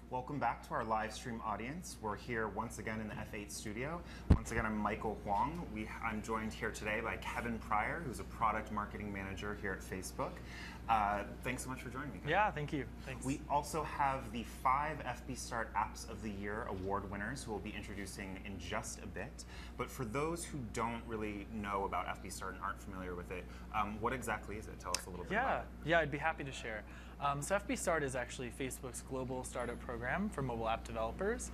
Welcome back to our live stream audience. We're here once again in the F8 studio. Once again, I'm Michael Huang. I'm joined here today by Kevin Pryor, who's a product marketing manager here at Facebook. Thanks so much for joining me, Kevin. Yeah, thank you. Thanks. We also have the 5 FB Start Apps of the Year award winners who we'll be introducing in just a bit. But for those who don't really know about FB Start and aren't familiar with it, what exactly is it? Tell us a little bit about it. Yeah, I'd be happy to share. So FB Start is actually Facebook's global startup program for mobile app developers.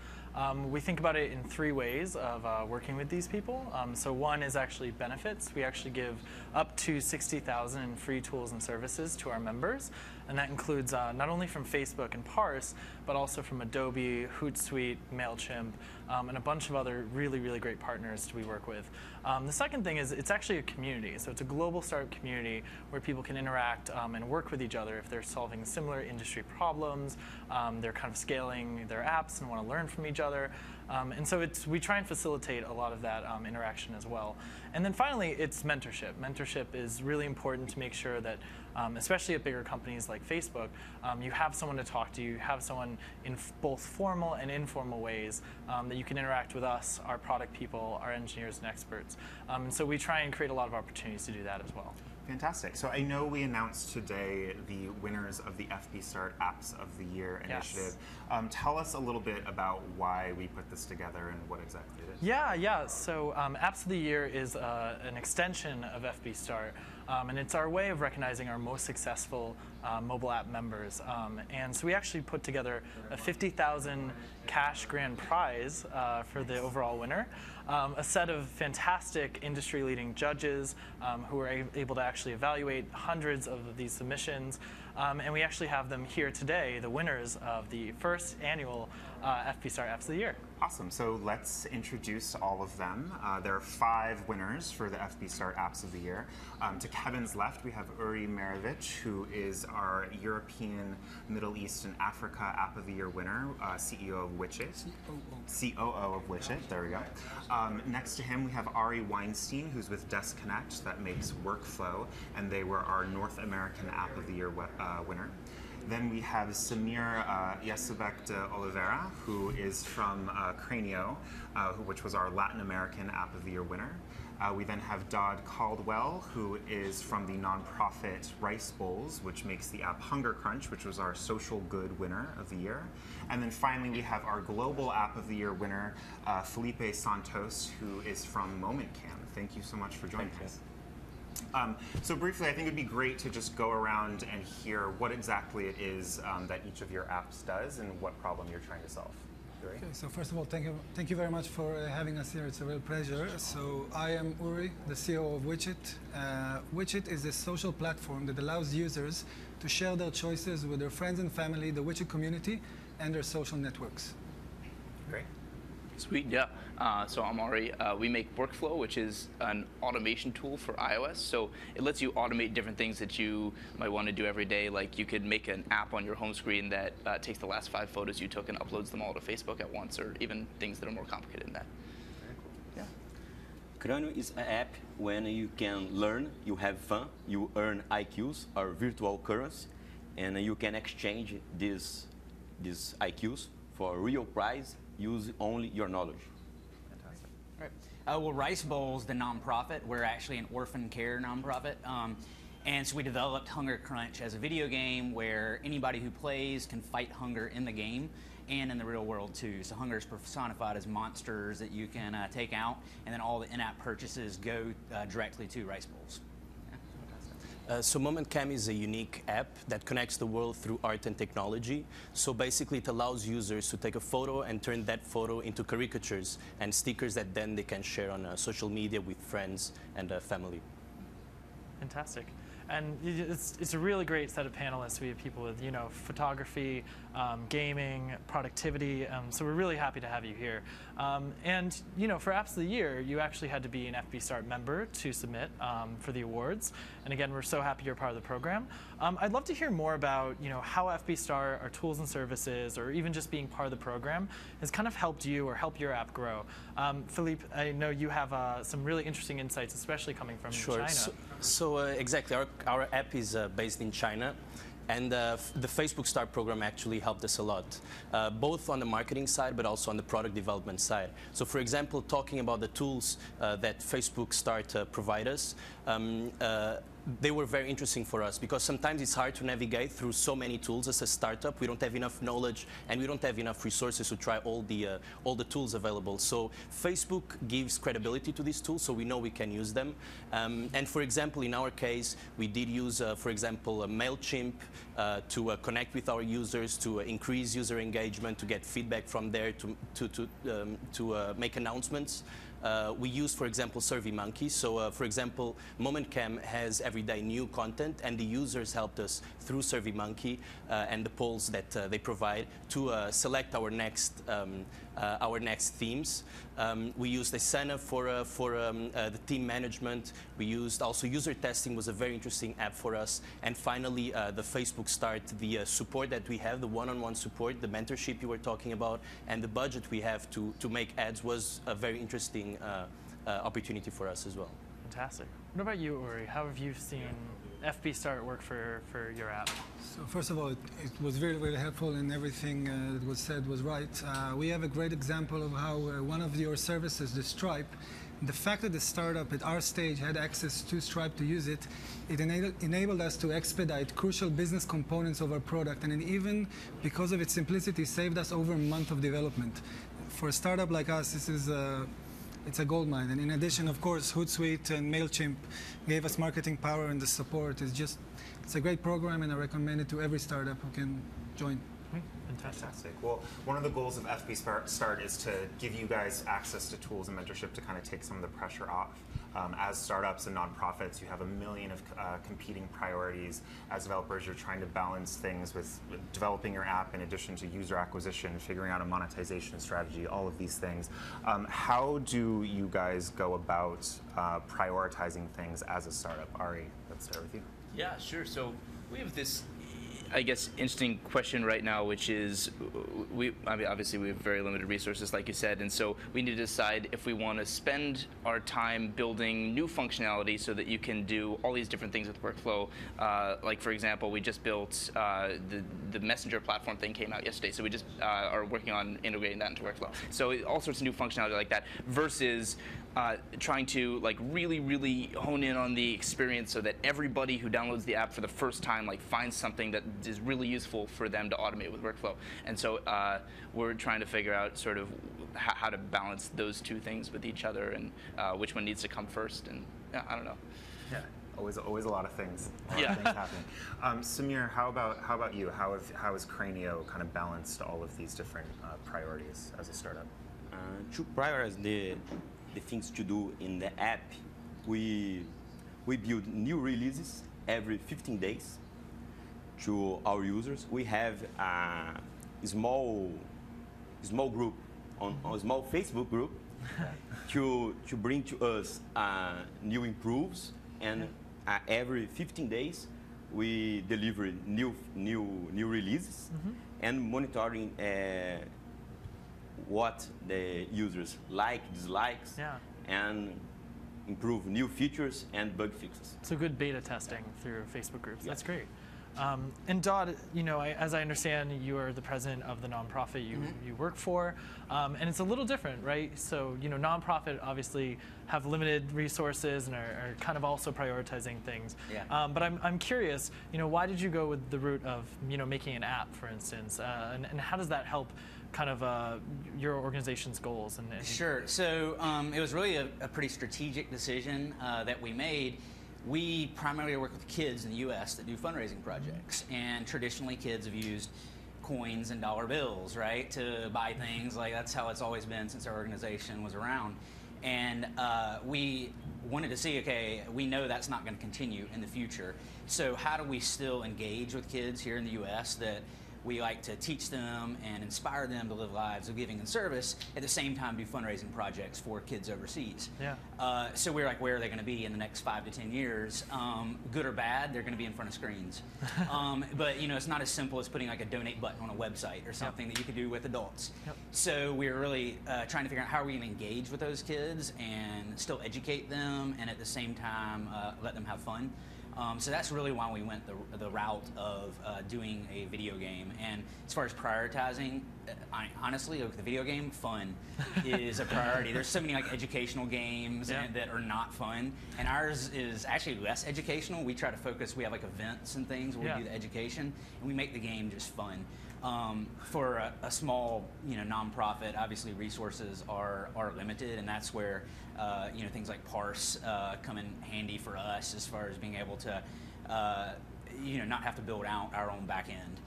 We think about it in 3 ways of working with these people. So one is actually benefits. We actually give up to 60,000 in free tools and services to our members. And that includes not only from Facebook and Parse, but also from Adobe, Hootsuite, MailChimp, and a bunch of other really, really great partners we work with. The second thing is it's actually a community. So it's a global startup community where people can interact and work with each other if they're solving similar industry problems, they're kind of scaling their apps and want to learn from each other. And so we try and facilitate a lot of that interaction as well. And then finally, it's mentorship. Mentorship is really important to make sure that, especially at bigger companies like Facebook, you have someone to talk to. You have someone in both formal and informal ways that you can interact with us, our product people, our engineers and experts. And so we try and create a lot of opportunities to do that as well. Fantastic. So I know we announced today the winners of the FB Start Apps of the Year initiative. Yes. Tell us a little bit about why we put this together and what exactly it is. Yeah. So Apps of the Year is an extension of FB Start. And it's our way of recognizing our most successful mobile app members. And so we actually put together a 50,000 cash grand prize for the overall winner. A set of fantastic industry-leading judges who were able to actually evaluate hundreds of these submissions. And we actually have them here today, the winners of the first annual FB Start Apps of the Year. Awesome. So let's introduce all of them. There are 5 winners for the FB Start Apps of the Year. To Kevin's left, we have Uri Merovich, who is our European, Middle East, and Africa App of the Year winner, CEO of Witchit. COO of Witchit, there we go. Next to him, we have Ari Weinstein, who's with DeskConnect, that makes Workflow, and they were our North American App of the Year winner. Then we have Samir Yasubek de Oliveira, who is from Cranio, which was our Latin American App of the Year winner. We then have Dodd Caldwell, who is from the nonprofit Rice Bowls, which makes the app Hunger Crunch, which was our social good winner of the year. And then finally, we have our global App of the Year winner, Felipe Santos, who is from MomentCam. Thank you so much for joining us. So briefly, I think it would be great to just go around and hear what exactly it is that each of your apps does and what problem you're trying to solve. Okay, so first of all, thank you very much for having us here. It's a real pleasure. So I am Uri, the CEO of Witchit. Witchit is a social platform that allows users to share their choices with their friends and family, the Witchit community, and their social networks. Great. Sweet, yeah. So I'm Ari. We make Workflow, which is an automation tool for iOS. So it lets you automate different things that you might want to do every day. Like you could make an app on your home screen that takes the last 5 photos you took and uploads them all to Facebook at once, or even things that are more complicated than that. Very cool. Yeah. Cranio is an app when you can learn, you have fun, you earn IQs, or virtual currency, and you can exchange these IQs for a real prize. Use only your knowledge. Fantastic. Right. Well, Rice Bowls, the nonprofit, we're actually an orphan care nonprofit. And so we developed Hunger Crunch as a video game where anybody who plays can fight hunger in the game and in the real world too. So hunger is personified as monsters that you can take out, and then all the in-app purchases go directly to Rice Bowls. So MomentCam is a unique app that connects the world through art and technology. So basically it allows users to take a photo and turn that photo into caricatures and stickers that then they can share on social media with friends and family. Fantastic. And it's a really great set of panelists. We have people with, photography, gaming, productivity. So we're really happy to have you here. And, for Apps of the Year, you actually had to be an FB Start member to submit for the awards. And again, we're so happy you're part of the program. I'd love to hear more about, how FB Start, our tools and services, or even just being part of the program has kind of helped you or helped your app grow. Philippe, I know you have some really interesting insights, especially coming from China. So exactly, our app is based in China. And the Facebook Start program actually helped us a lot, both on the marketing side, but also on the product development side. So for example, talking about the tools that Facebook Start provide us, they were very interesting for us because sometimes it's hard to navigate through so many tools as a startup. We don't have enough knowledge and we don't have enough resources to try all the tools available. So Facebook gives credibility to these tools, so we know we can use them. And for example, in our case, we did use, for example, MailChimp to connect with our users, to increase user engagement, to get feedback from there, to make announcements. We use, for example, SurveyMonkey. So, for example, MomentCam has everyday new content, and the users helped us through SurveyMonkey and the polls that they provide to select our next themes. We used Asana for the team management. We used also user testing was a very interesting app for us. And finally, the Facebook Start, the support that we have, the one-on-one support, the mentorship you were talking about, and the budget we have to make ads was a very interesting opportunity for us as well. Fantastic. What about you, Uri? How have you seen FB Start work for your app? So first of all, it was very, very helpful, and everything that was said was right. We have a great example of how one of your services, the Stripe, the fact that the startup at our stage had access to Stripe to use it, it enabled us to expedite crucial business components of our product, and it even, because of its simplicity, saved us over a month of development. For a startup like us, this is it's a gold mine. And in addition, of course, Hootsuite and MailChimp gave us marketing power, and the support is just, it's a great program, and I recommend it to every startup who can join. Fantastic. Well, one of the goals of FB Start is to give you guys access to tools and mentorship to kind of take some of the pressure off. As startups and nonprofits, you have a million of competing priorities. As developers, you're trying to balance things with developing your app in addition to user acquisition, figuring out a monetization strategy, all of these things. How do you guys go about prioritizing things as a startup? Ari, let's start with you. Yeah, sure. So we have this, I guess, interesting question right now, which is, I mean, obviously we have very limited resources, like you said, and so we need to decide if we want to spend our time building new functionality so that you can do all these different things with workflow. Like, for example, we just built the Messenger platform thing came out yesterday, so we just are working on integrating that into workflow. So all sorts of new functionality like that, versus trying to like really hone in on the experience so that everybody who downloads the app for the first time like finds something that is really useful for them to automate with workflow. And so we're trying to figure out sort of how to balance those two things with each other, and which one needs to come first. And yeah, I don't know. Yeah. Always a lot of things. Yeah. Things happening. Samir, how about you? How has Cranio kind of balanced all of these different priorities as a startup? To prioritize the things to do in the app, we build new releases every 15 days to our users. We have a small group, a small Facebook group to bring to us new improves, and every 15 days we deliver new releases and monitoring what the users like, dislikes, and improve new features and bug fixes. So good beta testing through Facebook groups. That's great. And Dodd, as I understand, you are the president of the nonprofit you work for, and it's a little different, right? So, nonprofit obviously have limited resources and are kind of also prioritizing things. Yeah. But I'm curious, why did you go with the route of, making an app, for instance, and how does that help kind of your organization's goals? And Sure. So it was really a pretty strategic decision that we made. We primarily work with kids in the U.S. that do fundraising projects, and traditionally kids have used coins and dollar bills, right, to buy things. Like, that's how it's always been since our organization was around. And we wanted to see, okay, we know that's not going to continue in the future, so how do we still engage with kids here in the U.S. that we like to teach them and inspire them to live lives of giving and service, at the same time do fundraising projects for kids overseas. Yeah. So we're like, where are they going to be in the next 5 to 10 years? Good or bad, they're going to be in front of screens. But it's not as simple as putting like a donate button on a website or something that you could do with adults. Yep. So we're really trying to figure out how are we going to engage with those kids and still educate them, and at the same time let them have fun. So that's really why we went the route of doing a video game. And as far as prioritizing, honestly, with the video game, fun is a priority. There's so many like educational games that are not fun, and ours is actually less educational. We try to focus. We have like events and things where we do the education, and we make the game just fun. For a small, nonprofit, obviously resources are limited, and that's where things like Parse come in handy for us as far as being able to not have to build out our own back end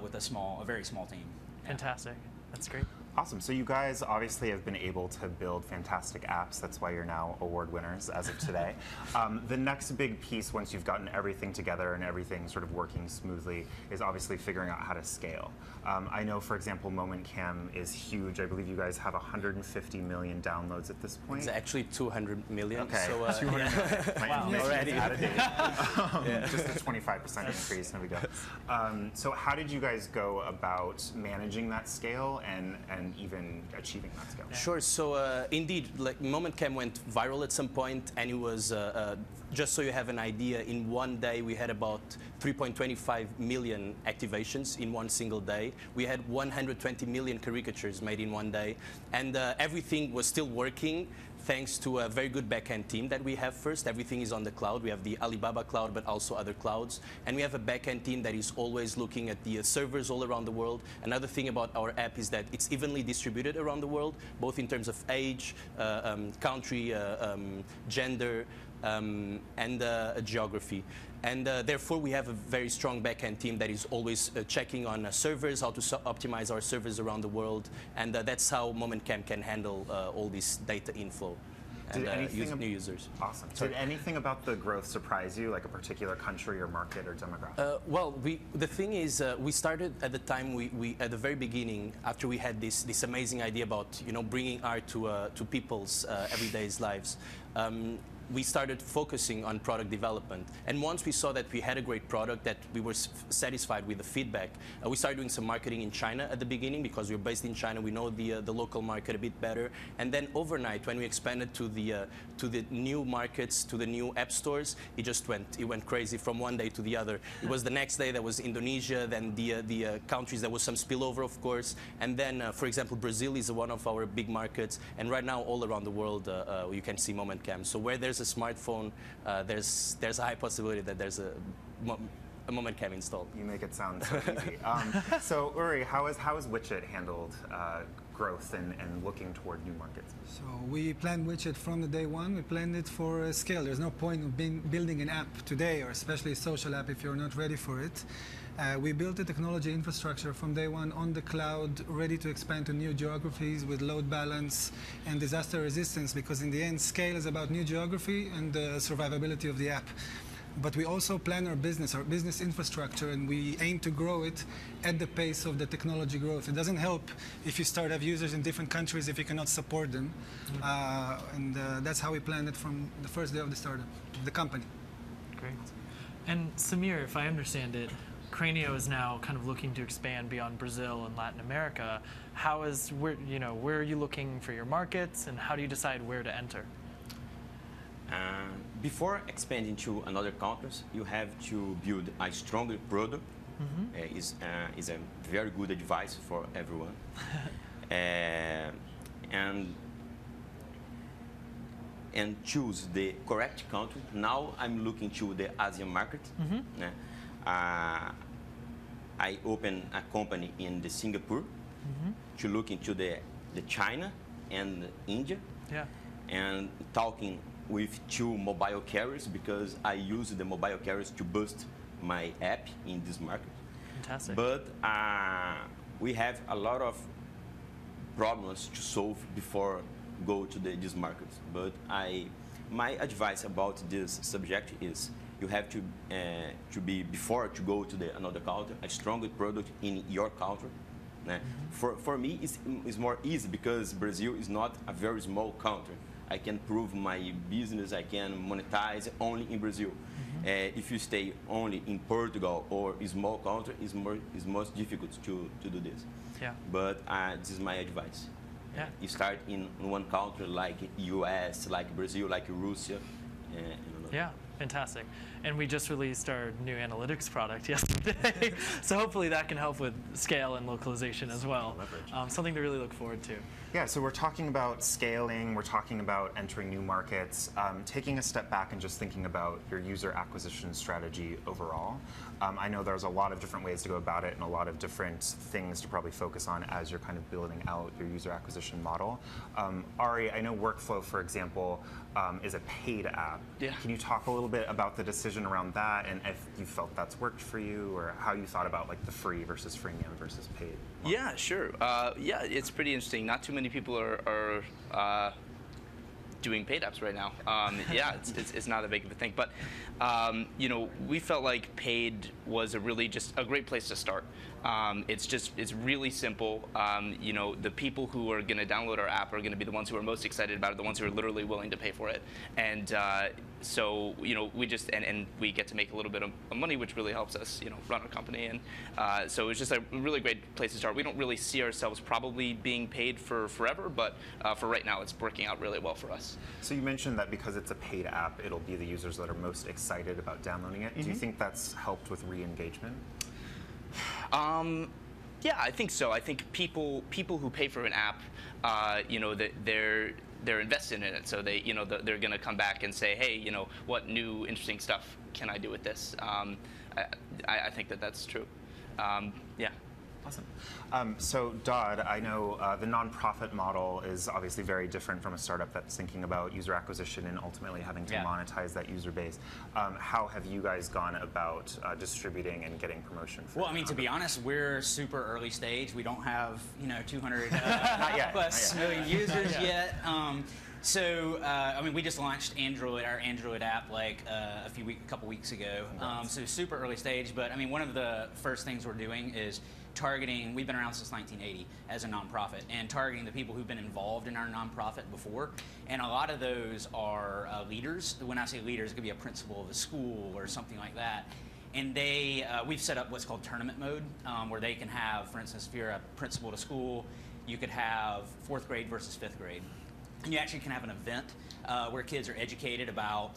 with a very small team. Fantastic. That's great. Awesome. So you guys obviously have been able to build fantastic apps. That's why you're now award winners as of today. The next big piece, once you've gotten everything together and everything sort of working smoothly, is obviously figuring out how to scale. I know, for example, MomentCam is huge. I believe you guys have 150 million downloads at this point. It's actually 200 million. Okay, So, 200 million. My Wow. information Already. is out of date. Just a 25% increase. There we go. So how did you guys go about managing that scale and even achieving that scale? Sure. So indeed, like MomentCam went viral at some point, and it was just so you have an idea. In one day, we had about 3.25 million activations in one single day. We had 120 million caricatures made in one day, and everything was still working thanks to a very good backend team that we have first. Everything is on the cloud. We have the Alibaba cloud, but also other clouds. And we have a backend team that is always looking at the servers all around the world. Another thing about our app is that it's evenly distributed around the world, both in terms of age, country, gender, and geography. And therefore, we have a very strong backend team that is always checking on servers, how to optimize our servers around the world. And that's how MomentCam can handle all this data inflow and use new users. Awesome. Did anything about the growth surprise you, like a particular country or market or demographic? Well, the thing is, we started at the time, at the very beginning, after we had this amazing idea about bringing art to people's everyday lives. We started focusing on product development. And once we saw that we had a great product, that we were satisfied with the feedback, we started doing some marketing in China at the beginning because we were based in China. We know the local market a bit better. And then overnight, when we expanded to the new markets, to the new app stores, it went crazy from one day to the other. It was the next day that was Indonesia, then the countries there was some spillover, of course. And then, for example, Brazil is one of our big markets. And right now, all around the world, you can see MomentCam. So where there's a smartphone, there's a high possibility that there's a MomentCam installed. You make it sound so easy. So Uri, how has Widget handled growth and looking toward new markets? So we planned Widget from the day one. We planned it for scale. There's no point of building an app today, or especially a social app, if you're not ready for it. We built a technology infrastructure from day one on the cloud, ready to expand to new geographies with load balance and disaster resistance, because in the end, scale is about new geography and the survivability of the app. But we also plan our business infrastructure, and we aim to grow it at the pace of the technology growth. It doesn't help if you have users in different countries if you cannot support them. And that's how we planned it from the first day of the startup, the company. Great. And Samir, if I understand it, Cranio is now kind of looking to expand beyond Brazil and Latin America. Where are you looking for your markets, and how do you decide where to enter? Before expanding to another countries, you have to build a stronger product. Is a very good advice for everyone. And choose the correct country. Now I'm looking to the Asian market. I opened a company in the Singapore to look into the China and India, and talking with 2 mobile carriers, because I use the mobile carriers to boost my app in this market. Fantastic. But we have a lot of problems to solve before go to these markets. But my advice about this subject is you have to be, before to go to another country, a stronger product in your country. For me, it's more easy because Brazil is not a very small country. I can prove my business, I can monetize only in Brazil. If you stay only in Portugal or a small country, it's most difficult to do this. But this is my advice. You start in one country like US, like Brazil, like Russia. Fantastic. And we just released our new analytics product yesterday. So hopefully that can help with scale and localization as well. Something to really look forward to. Yeah, so we're talking about scaling, we're talking about entering new markets, taking a step back and just thinking about your user acquisition strategy overall. I know there's a lot of different ways to go about it and a lot of different things to probably focus on as you're kind of building out your user acquisition model. Ari, I know Workflow, for example, is a paid app. Yeah. Can you talk a little bit about the decision around that and if you felt that's worked for you or how you thought about like the free versus freemium versus paid? Yeah, sure. Yeah, it's pretty interesting. Not too many people are doing paid apps right now. Yeah, it's not that big of a thing. But you know, we felt like paid was just a great place to start. It's really simple. You know, the people who are going to download our app are going to be the ones who are most excited about it, the ones who are literally willing to pay for it. And so, you know, we just and we get to make a little bit of money, which really helps us, you know, run our company. And so it's just a really great place to start. We don't really see ourselves probably being paid for forever, but for right now, it's working out really well for us. So you mentioned that because it's a paid app, it'll be the users that are most excited about downloading it. Do you think that's helped with re-engagement? Yeah, I think so. I think people who pay for an app, you know, they're invested in it, so they, you know, they're going to come back and say, hey, you know, what new interesting stuff can I do with this? I think that's true. Yeah. Awesome. So Dodd, I know the nonprofit model is obviously very different from a startup that's thinking about user acquisition and ultimately having to monetize that user base. How have you guys gone about distributing and getting promotion? Well, I mean, to be honest, we're super early stage. We don't have, you know, 200 plus million users yet. So, I mean, we just launched our Android app like a couple weeks ago. So super early stage, but I mean, one of the first things we're doing is targeting, we've been around since 1980 as a nonprofit, and targeting the people who've been involved in our nonprofit before. And a lot of those are leaders. When I say leaders, it could be a principal of a school or something like that. And we've set up what's called tournament mode, where they can have, for instance, if you're a principal at a school, you could have 4th grade versus 5th grade. And you actually can have an event where kids are educated about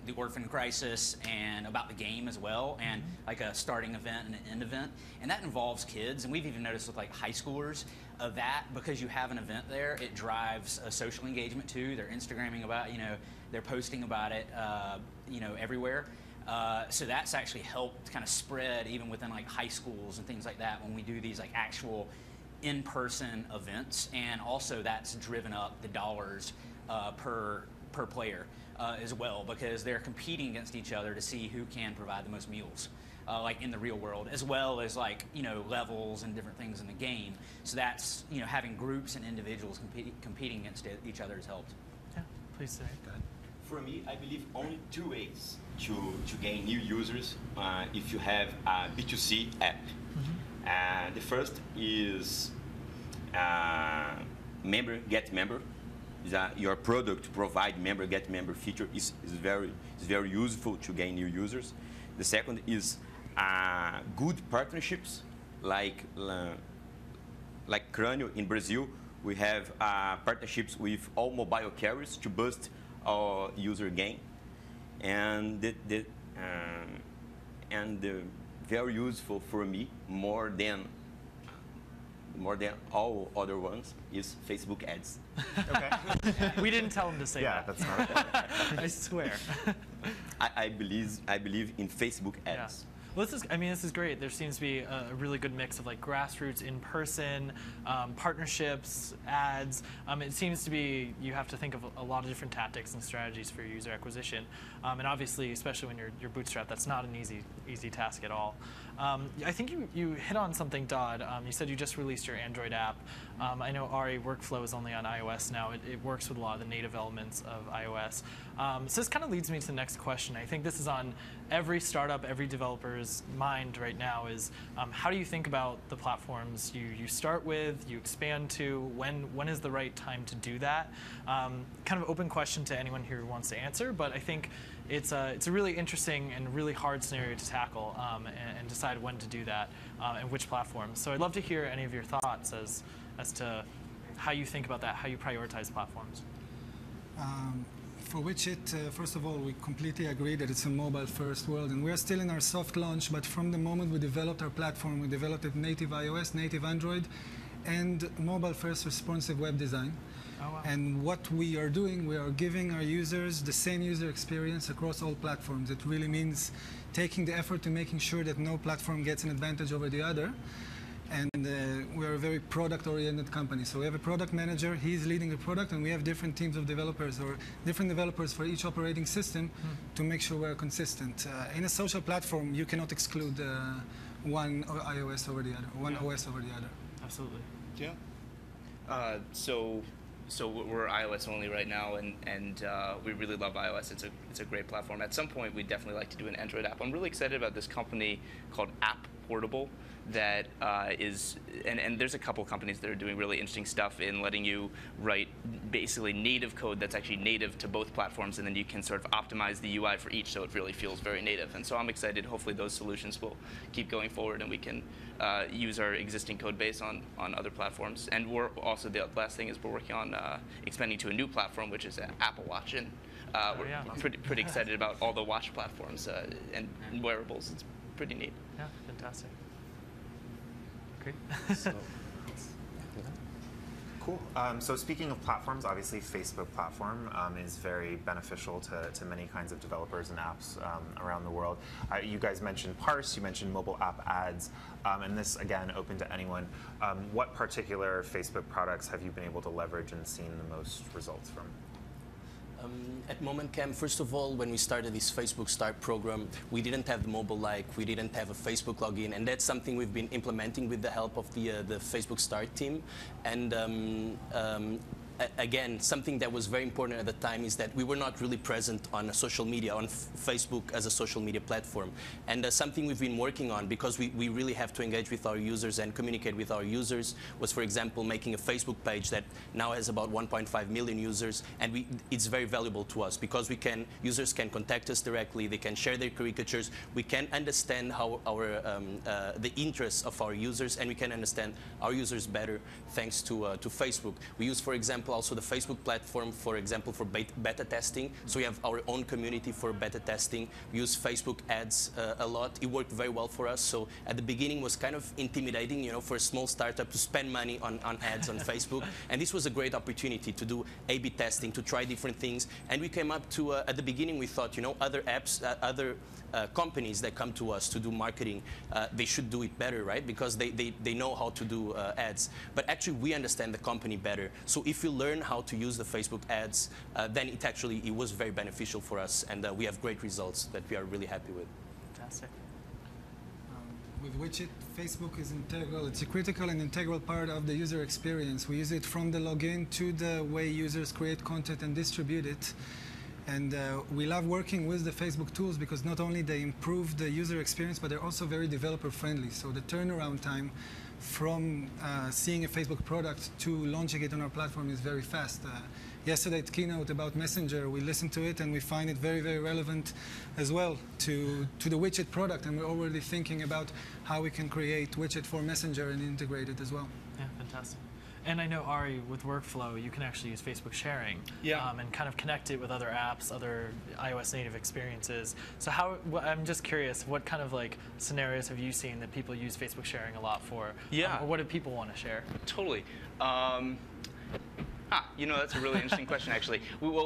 the orphan crisis and about the game as well, and like a starting event and an end event. And that involves kids, and we've even noticed with like high schoolers that because you have an event there, it drives a social engagement too. They're Instagramming about, you know, they're posting about it, you know, everywhere. So that's actually helped kind of spread even within like high schools and things like that when we do these like actual in-person events, and also that's driven up the dollars per player as well, because they're competing against each other to see who can provide the most meals, like in the real world, as well as like, you know, levels and different things in the game. So that's, you know, having groups and individuals competing against each other has helped. Yeah, please say. Go ahead. For me, I believe only 2 ways to gain new users if you have a B2C app. The first is member get member. Your product provide member get member feature is very useful to gain new users. The second is good partnerships like Crânio in Brazil. We have partnerships with all mobile carriers to boost our user gain, and very useful for me more than all other ones is Facebook ads. Okay. We didn't tell him to say that. Yeah, that's not I swear. I believe in Facebook ads. Yeah. Well, this is great. There seems to be a really good mix of like grassroots, in-person, partnerships, ads. It seems to be you have to think of a lot of different tactics and strategies for your user acquisition, and obviously, especially when you're bootstrapped, that's not an easy task at all. I think you hit on something, Dodd. You said you just released your Android app. I know Ari Workflow is only on iOS now. It works with a lot of the native elements of iOS. So this kind of leads me to the next question. I think this is on every startup, every developer's mind right now is how do you think about the platforms you start with, you expand to, when is the right time to do that? Kind of open question to anyone here who wants to answer, but I think it's a really interesting and really hard scenario to tackle and decide when to do that and which platforms. So I'd love to hear any of your thoughts as to how you think about that, how you prioritize platforms. for Widget, first of all, we completely agree that it's a mobile-first world, and we are still in our soft launch, but from the moment we developed our platform, we developed it native iOS, native Android, and mobile-first responsive web design. Oh, wow. And what we are doing, we are giving our users the same user experience across all platforms. It really means taking the effort to making sure that no platform gets an advantage over the other. And we're a very product-oriented company. So we have a product manager, he's leading the product, and we have different teams of developers or different developers for each operating system to make sure we're consistent. In a social platform, you cannot exclude one iOS over the other, one OS over the other. Absolutely. Yeah. So we're iOS only right now, and we really love iOS. It's a great platform. At some point, we'd definitely like to do an Android app. I'm really excited about this company called App Portable that and there's a couple companies that are doing really interesting stuff in letting you write basically native code that's actually native to both platforms, and then you can sort of optimize the UI for each so it really feels very native. And so I'm excited. Hopefully those solutions will keep going forward, and we can use our existing code base on other platforms. And we're also, the last thing is we're working on expanding to a new platform, which is Apple Watch. And we're pretty excited about all the watch platforms and wearables. It's pretty neat. Yeah, fantastic. Great. Cool. So speaking of platforms, obviously Facebook platform is very beneficial to many kinds of developers and apps around the world. You guys mentioned Parse, you mentioned mobile app ads, and this, again, open to anyone. What particular Facebook products have you been able to leverage and seen the most results from? At MomentCam, first of all, when we started this Facebook Start program, we didn't have the mobile like, we didn't have a Facebook login, and that's something we've been implementing with the help of the Facebook Start team. And again, something that was very important at the time is that we were not really present on social media, on Facebook as a social media platform. And something we've been working on, because we really have to engage with our users and communicate with our users, was, for example, making a Facebook page that now has about 1.5 million users, and it's very valuable to us because users can contact us directly, they can share their caricatures, we can understand how the interests of our users, and we can understand our users better thanks to Facebook. We use, for example, also the Facebook platform, for example, for beta testing. So we have our own community for beta testing. We use Facebook ads a lot. It worked very well for us. So at the beginning it was kind of intimidating, for a small startup to spend money on ads on Facebook. And this was a great opportunity to do A/B testing, to try different things. And we came up to, at the beginning we thought, other apps, other companies that come to us to do marketing, they should do it better, right? Because they know how to do ads. But actually we understand the company better. So if you learn how to use the Facebook ads, then it was very beneficial for us, and we have great results that we are really happy with. Fantastic. With Widget, Facebook is integral. It's a critical and integral part of the user experience. We use it from the login to the way users create content and distribute it. And we love working with the Facebook tools because not only they improve the user experience, but they're also very developer friendly. So the turnaround time from seeing a Facebook product to launching it on our platform is very fast. Yesterday's keynote about Messenger, we listened to it and we find it very, very relevant as well to the Widget product. And we're already thinking about how we can create Widget for Messenger and integrate it as well. Yeah, fantastic. And I know, Ari, with Workflow, you can actually use Facebook sharing and kind of connect it with other apps, other iOS native experiences. So I'm just curious, what kind of scenarios have you seen that people use Facebook sharing a lot for? Yeah. Or what do people want to share? Totally. That's a really interesting question, actually.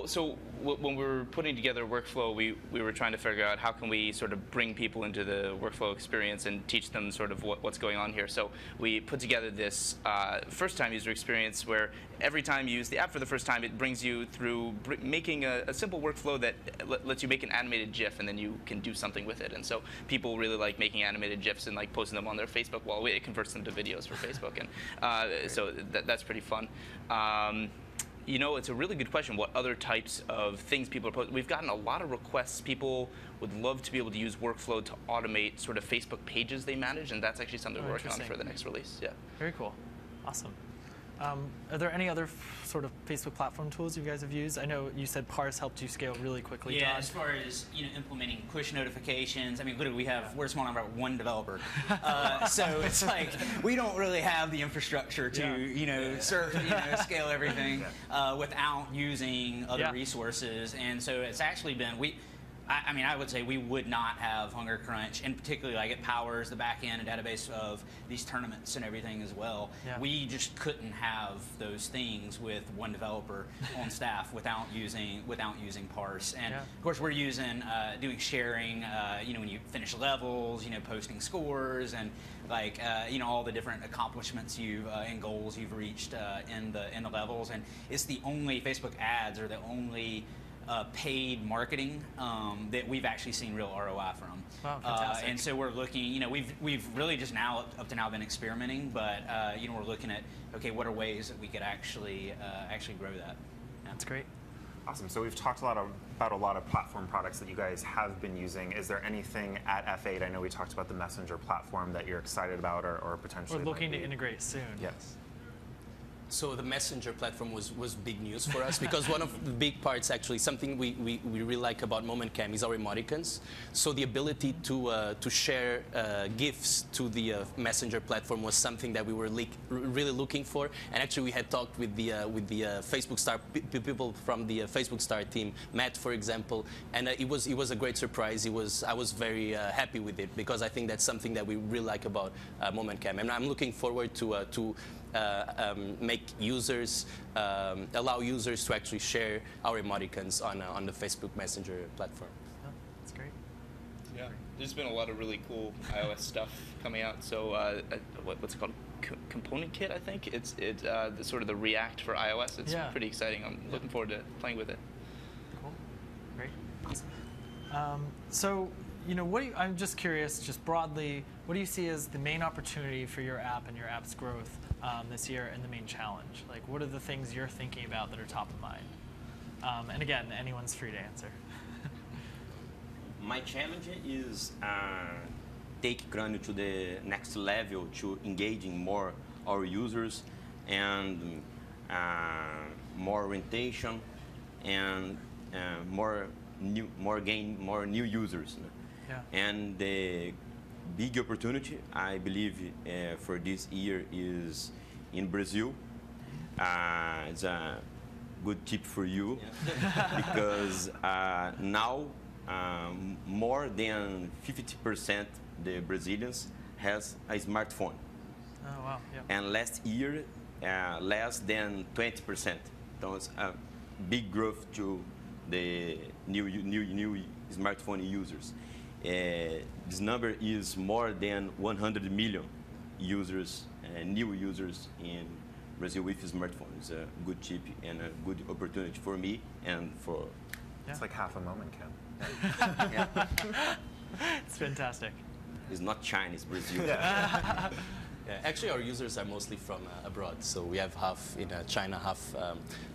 So when we were putting together Workflow, we were trying to figure out how can we sort of bring people into the Workflow experience and teach them sort of what's going on here. So we put together this first-time user experience where every time you use the app for the first time, it brings you through making a simple workflow that lets you make an animated GIF, and then you can do something with it. And so people really like making animated GIFs and posting them on their Facebook wall. It converts them to videos for Facebook, and so that's pretty fun. It's a really good question. What other types of things people are posting? We've gotten a lot of requests. People would love to be able to use Workflow to automate sort of Facebook pages they manage, and that's actually something we're working on for the next release. Yeah. Very cool. Awesome. Are there any other sort of Facebook platform tools you guys have used? I know you said Parse helped you scale really quickly. Yeah, Todd. as far as implementing push notifications, I mean, literally we're a small number, one developer, so it's like we don't really have the infrastructure to scale everything without using other resources, and so it's actually been I mean, I would say we would not have Hunger Crunch, and particularly like it powers the back end and database of these tournaments and everything as well. Yeah. We just couldn't have those things with one developer on staff without using Parse. And of course, we're using doing sharing. When you finish levels, posting scores and like all the different accomplishments and goals you've reached in the levels. And it's the only Facebook ads are the only paid marketing that we've actually seen real ROI from. Wow, fantastic. And so we're looking, we've really just up to now been experimenting, but we're looking at, okay, what are ways that we could actually grow that? That's great. Awesome. So we've talked about a lot of platform products that you guys have been using. Is there anything at F8? I know we talked about the Messenger platform that you're excited about or potentially we're looking to integrate soon. Yes. So the Messenger platform was big news for us because one of the big parts, actually, something we really like about MomentCam is our emoticons. So the ability to share GIFs to the Messenger platform was something that we were really looking for. And actually, we had talked with the Facebook Star people from the Facebook Star team, Matt, for example, and it was a great surprise. I was very happy with it because I think that's something that we really like about MomentCam, and I'm looking forward to make users, allow users to actually share our emoticons on the Facebook Messenger platform. Oh, that's great. Yeah, there's been a lot of really cool iOS stuff coming out. So what's it called? Component Kit, I think. It's the sort of the React for iOS. It's pretty exciting. I'm looking forward to playing with it. Cool. Great. Awesome. So, I'm just curious, just broadly, what do you see as the main opportunity for your app and your app's growth this year and the main challenge? Like, what are the things you're thinking about that are top of mind? And again, anyone's free to answer. My challenge is take Crânio to the next level to engaging more our users and more orientation and more new users. Yeah. And the big opportunity, I believe, for this year is in Brazil. It's a good tip for you because now more than 50% the Brazilians has a smartphone. Oh wow! Yeah. And last year, less than 20%. So it's a big growth to the new smartphone users. This number is more than 100 million users, new users in Brazil with smartphones. It's a good tip and a good opportunity for me and for... It's like half a MomentCam. Yeah. It's fantastic. It's not China, it's Brazil. Yeah, actually, our users are mostly from abroad. So we have half in China, half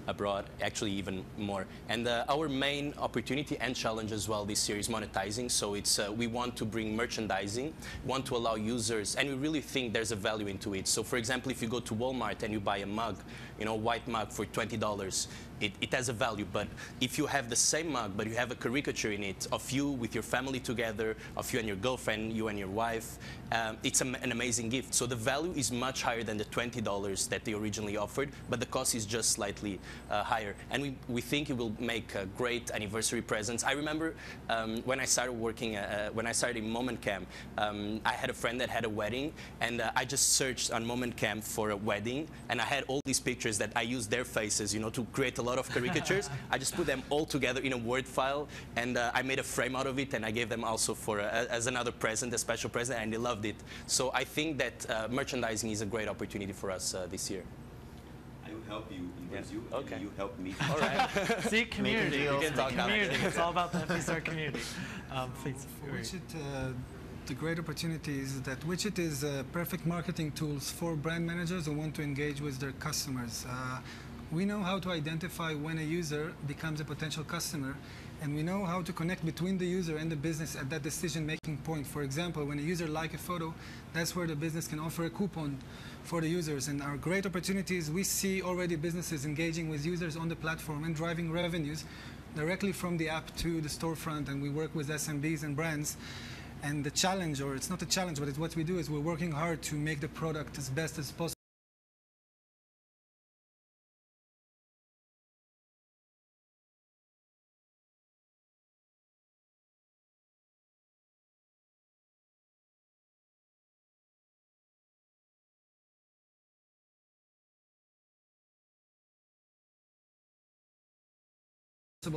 abroad, actually even more. And our main opportunity and challenge as well this year is monetizing. So it's we want to bring merchandising, want to allow users, and we really think there's a value into it. So for example, if you go to Walmart and you buy a mug, white mug for $20, it has a value. But if you have the same mug, but you have a caricature in it of you with your family together, of you and your girlfriend, you and your wife, it's an amazing gift. So the value is much higher than the $20 that they originally offered, but the cost is just slightly higher. And we think it will make a great anniversary presents. I remember when I started working, when I started in MomentCam, I had a friend that had a wedding, and I just searched on MomentCam for a wedding, and I had all these pictures that I used their faces, to create a lot of caricatures. I just put them all together in a Word file, and I made a frame out of it, and I gave them also as another present, a special present, and they loved it. So I think that merchandising is a great opportunity for us this year. I will help you in Brazil, Okay. and you help me. All right. See, community. We can talk about it. Community. It's all about the FBStar community. Please. For Widget, the great opportunity is that Widget is perfect marketing tools for brand managers who want to engage with their customers. We know how to identify when a user becomes a potential customer, And we know how to connect between the user and the business at that decision-making point. For example, when a user likes a photo, that's where the business can offer a coupon for the users. And our great opportunities, we see already businesses engaging with users on the platform and driving revenues directly from the app to the storefront. And we work with SMBs and brands. And the challenge, or it's not a challenge, but it's what we do, is we're working hard to make the product as best as possible.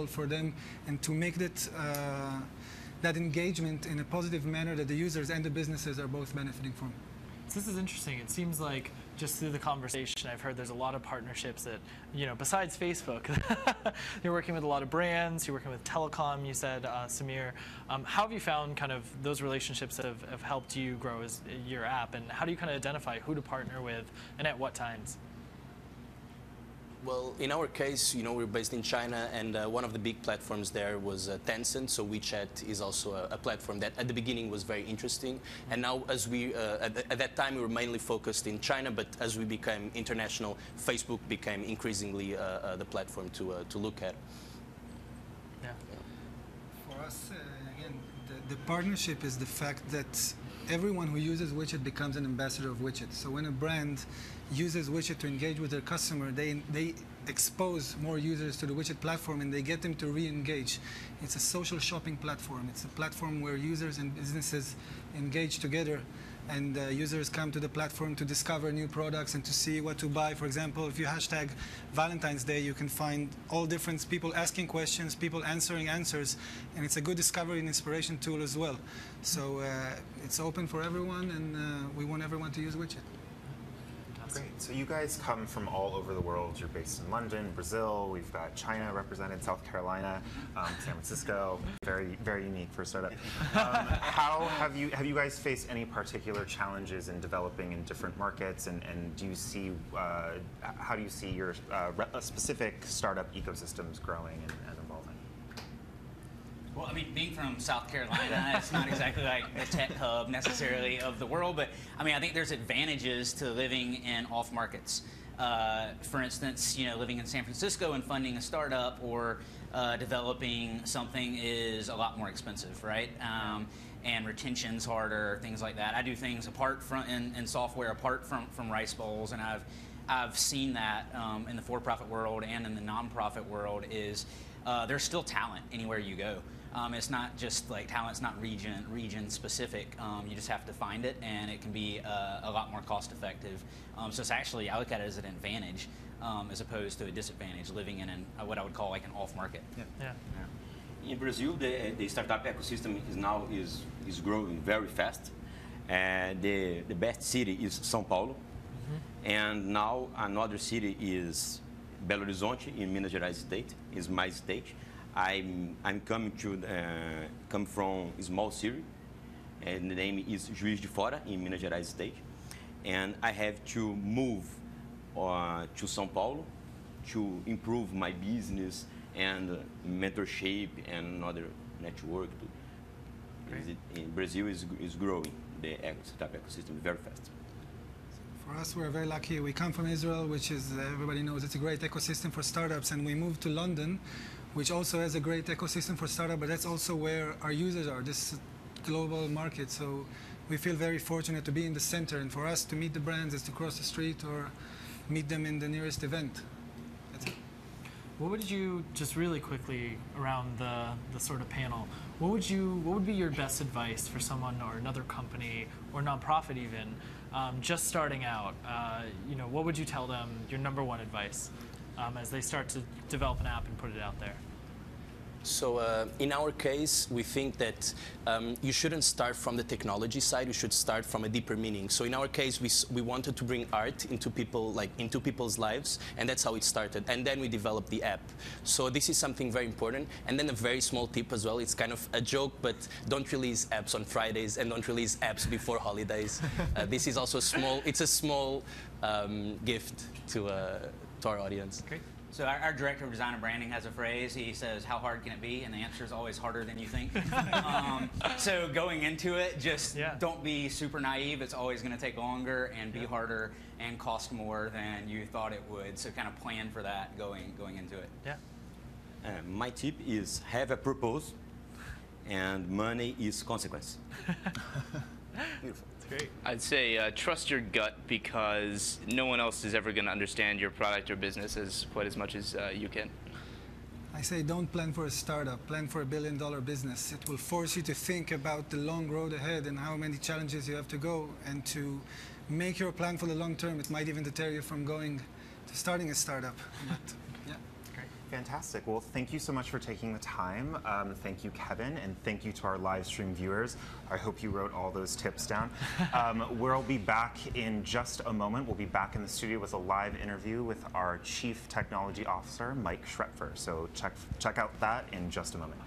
For them, and to make that engagement in a positive manner that the users and the businesses are both benefiting from. So this is interesting. It seems like just through the conversation I've heard there's a lot of partnerships that, besides Facebook, you're working with a lot of brands, you're working with telecom, you said, Samir. How have you found kind of those relationships have helped you grow as your app, and how do you kind of identify who to partner with and at what times? Well, in our case, we're based in China, and one of the big platforms there was Tencent. So WeChat is also a platform that at the beginning was very interesting. And now, as we at that time, we were mainly focused in China, but as we became international, Facebook became increasingly the platform to look at. Yeah. For us, again, the partnership is the fact that everyone who uses Widget becomes an ambassador of Widget. So when a brand uses Widget to engage with their customer, they expose more users to the Widget platform and they get them to re-engage. It's a social shopping platform. It's a platform where users and businesses engage together, and users come to the platform to discover new products and to see what to buy. For example, if you hashtag Valentine's Day, you can find all different people asking questions, people answering answers, and it's a good discovery and inspiration tool as well. So it's open for everyone, and we want everyone to use Widget. Great. So you guys come from all over the world. You're based in London, Brazil. We've got China represented, South Carolina, San Francisco. Very, very unique for a startup. How have you guys faced any particular challenges in developing in different markets? And do you see how do you see your specific startup ecosystems growing and evolving? Well, I mean, being from South Carolina, it's not exactly like the tech hub necessarily of the world, but I mean, I think there's advantages to living in off markets. For instance, living in San Francisco and funding a startup or developing something is a lot more expensive, right? And retention's harder, things like that. I do things apart from in software apart from rice bowls, and I've seen that in the for-profit world and in the nonprofit world is there's still talent anywhere you go. It's not just like talent's not region specific. You just have to find it, and it can be a lot more cost effective. So it's actually, I look at it as an advantage as opposed to a disadvantage living in what I would call like an off market. Yeah. In Brazil, the startup ecosystem is growing very fast. The best city is São Paulo, and now another city is Belo Horizonte in Minas Gerais state. Is my state. I'm coming from a small city, and the name is Juiz de Fora in Minas Gerais state, and I have to move to São Paulo to improve my business and mentorship and other network. In Brazil is growing the startup ecosystem very fast. For us, we're very lucky. We come from Israel, which is, everybody knows, it's a great ecosystem for startups, and we moved to London, which also has a great ecosystem for startups, but that's also where our users are, this global market. So we feel very fortunate to be in the center, and for us to meet the brands is to cross the street or meet them in the nearest event. That's it. What would you, just really quickly around the sort of panel, what would be your best advice for someone or another company or nonprofit even, just starting out? What would you tell them, your number one advice, as they start to develop an app and put it out there? So in our case, we think that you shouldn't start from the technology side. You should start from a deeper meaning. So in our case, we wanted to bring art into people's lives, and that's how it started. And then we developed the app. So this is something very important. And then a very small tip as well. It's kind of a joke, but don't release apps on Fridays and don't release apps before holidays. This is also small. It's a small gift to our audience. Great. So our director of design and branding has a phrase. He says, "How hard can it be?" And the answer is always harder than you think. So going into it, just don't be super naive. It's always going to take longer and be harder and cost more than you thought it would. So kind of plan for that going into it. Yeah. My tip is have a purpose, and money is consequence. Beautiful. That's great. I'd say trust your gut, because no one else is ever going to understand your product or business quite as much as you can. I say don't plan for a startup, plan for $1 billion business. It will force you to think about the long road ahead and how many challenges you have to go, and to make your plan for the long term. It might even deter you from going to starting a startup. But, yeah. Fantastic. Well, thank you so much for taking the time. Thank you, Kevin, and thank you to our live stream viewers. I hope you wrote all those tips down. We'll be back in just a moment. We'll be back in the studio with a live interview with our Chief Technology Officer, Mike Schrepfer. So check out that in just a moment.